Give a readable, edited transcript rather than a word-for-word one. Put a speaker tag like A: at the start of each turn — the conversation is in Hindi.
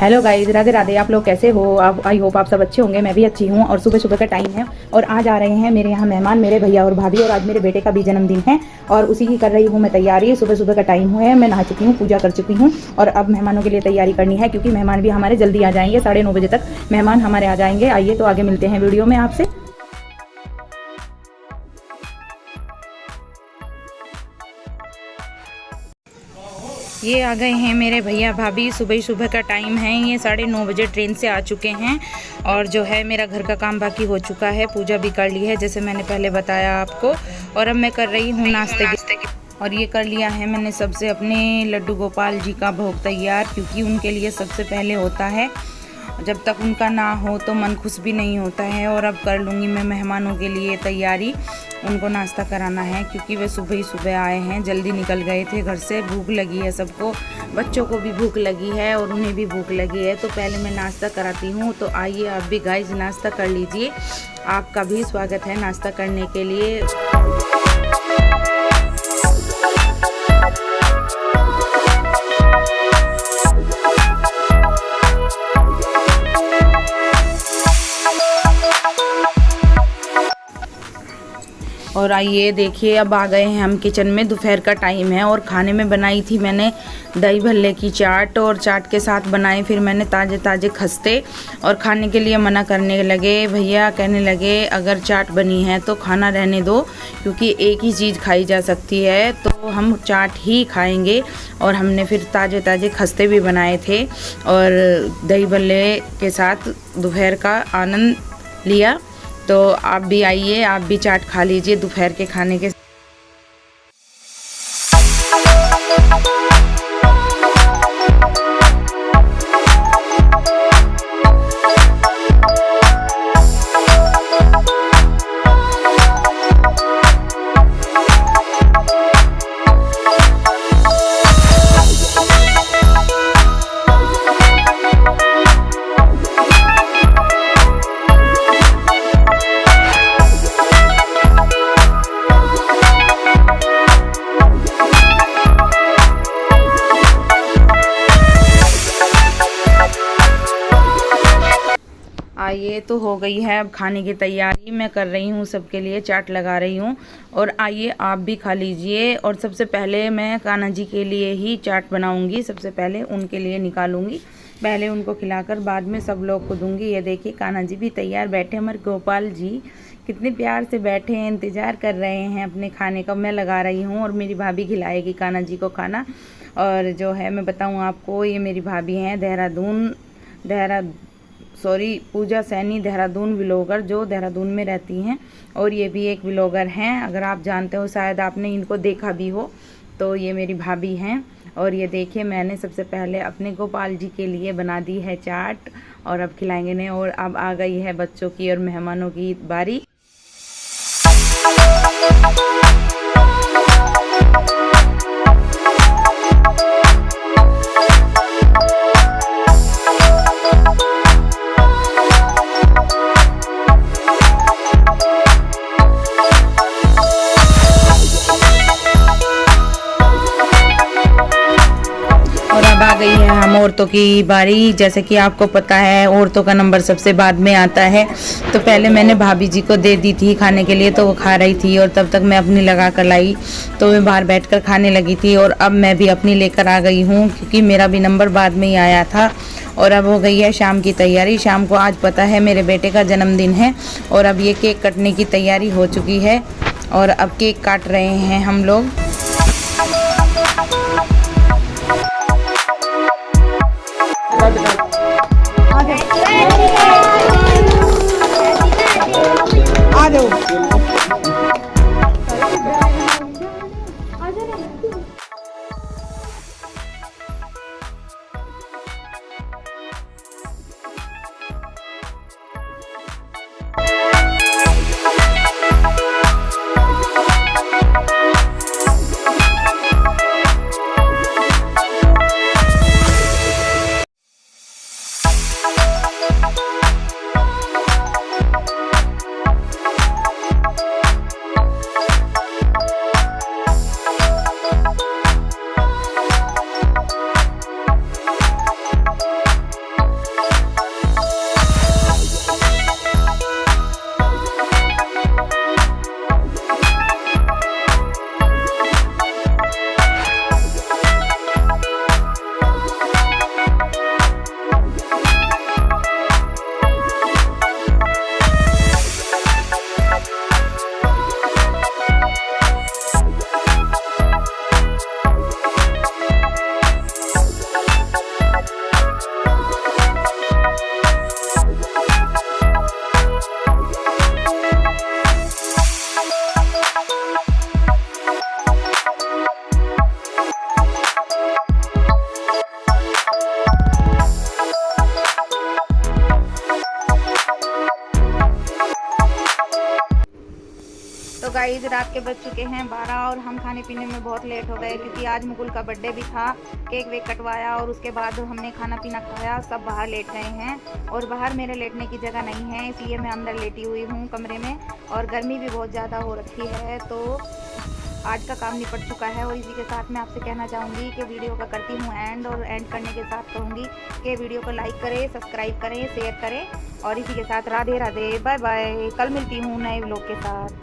A: Hello guys, Radhe Radhe. आप लोग कैसे हो? आप आई होप आप सब अच्छे होंगे। मैं भी अच्छी हूँ। और सुबह सुबह का टाइम है और आज आ रहे हैं मेरे यहाँ मेहमान, मेरे भैया और भाभी। और आज मेरे बेटे का भी जन्मदिन है और उसी की कर रही हूँ मैं तैयारी। सुबह सुबह का टाइम हुआ है, मैं नहा चुकी हूँ, पूजा कर चुकी हूँ और अब मेहमानों के लिए तैयारी करनी है क्योंकि मेहमान भी हमारे जल्दी आ जाएंगे। 9:30 बजे तक मेहमान हमारे आ जाएंगे। आइए तो आगे मिलते हैं वीडियो में आपसे। ये आ गए हैं मेरे भैया भाभी। सुबह ही सुबह का टाइम है, ये 9:30 बजे ट्रेन से आ चुके हैं। और जो है मेरा घर का काम बाकी हो चुका है, पूजा भी कर ली है जैसे मैंने पहले बताया आपको। और अब मैं कर रही हूँ नाश्ते की। और ये कर लिया है मैंने सबसे अपने लड्डू गोपाल जी का भोग तैयार, क्योंकि उनके लिए सबसे पहले होता है। जब तक उनका ना हो तो मन खुश भी नहीं होता है। और अब कर लूँगी मैं मेहमानों के लिए तैयारी, उनको नाश्ता कराना है क्योंकि वे सुबह ही सुबह आए हैं, जल्दी निकल गए थे घर से। भूख लगी है सबको, बच्चों को भी भूख लगी है और उन्हें भी भूख लगी है। तो पहले मैं नाश्ता कराती हूँ। तो आइए आप भी गाइस नाश्ता कर लीजिए, आपका भी स्वागत है नाश्ता करने के लिए। और आइए देखिए, अब आ गए हैं हम किचन में। दोपहर का टाइम है और खाने में बनाई थी मैंने दही भल्ले की चाट, और चाट के साथ बनाए फिर मैंने ताज़े ताज़े खस्ते। और खाने के लिए मना करने लगे भैया, कहने लगे अगर चाट बनी है तो खाना रहने दो, क्योंकि एक ही चीज़ खाई जा सकती है, तो हम चाट ही खाएंगे। और हमने फिर ताज़े ताज़े खस्ते भी बनाए थे और दही भल्ले के साथ दोपहर का आनंद लिया। तो आप भी आइए, आप भी चाट खा लीजिए दोपहर के खाने के। ये तो हो गई है अब खाने की तैयारी। मैं कर रही हूँ सबके लिए चाट लगा रही हूँ और आइए आप भी खा लीजिए। और सबसे पहले मैं कान्हा जी के लिए ही चाट बनाऊंगी, सबसे पहले उनके लिए निकालूंगी, पहले उनको खिलाकर बाद में सब लोग को दूंगी। ये देखिए कान्हा जी भी तैयार बैठे, हमारे गोपाल जी कितने प्यार से बैठे हैं, इंतज़ार कर रहे हैं अपने खाने का। मैं लगा रही हूँ और मेरी भाभी खिलाएगी कान्हा जी को खाना। और जो है मैं बताऊँ आपको, ये मेरी भाभी हैं पूजा सैनी, देहरादून व्लॉगर, जो देहरादून में रहती हैं। और ये भी एक व्लॉगर हैं, अगर आप जानते हो, शायद आपने इनको देखा भी हो। तो ये मेरी भाभी हैं। और ये देखिए मैंने सबसे पहले अपने गोपाल जी के लिए बना दी है चाट और अब खिलाएंगे ने। और अब आ गई है बच्चों की और मेहमानों की बारी। आ गई है हम औरतों की बारी। जैसे कि आपको पता है औरतों का नंबर सबसे बाद में आता है। तो पहले मैंने भाभी जी को दे दी थी खाने के लिए, तो वो खा रही थी और तब तक मैं अपनी लगा कर लाई, तो मैं बाहर बैठकर खाने लगी थी। और अब मैं भी अपनी लेकर आ गई हूँ क्योंकि मेरा भी नंबर बाद में ही आया था। और अब हो गई है शाम की तैयारी। शाम को आज पता है मेरे बेटे का जन्मदिन है और अब ये केक कटने की तैयारी हो चुकी है और अब केक काट रहे हैं हम लोग। आ जाओ। गाइस रात के बज चुके हैं 12 और हम खाने पीने में बहुत लेट हो गए क्योंकि आज मुकुल का बर्थडे भी था। केक वेक कटवाया और उसके बाद हमने खाना पीना खाया, सब बाहर लेट गए हैं और बाहर मेरे लेटने की जगह नहीं है, इसलिए मैं अंदर लेटी हुई हूँ कमरे में और गर्मी भी बहुत ज़्यादा हो रखी है। तो आज का काम निपट चुका है और इसी के साथ मैं आपसे कहना चाहूँगी कि वीडियो का करती हूँ एंड, और एंड करने के साथ कहूँगी कि वीडियो को लाइक करें, सब्सक्राइब करें, शेयर करें और इसी के साथ राधे राधे, बाय बाय। कल मिलती हूँ नए व्लॉग के साथ।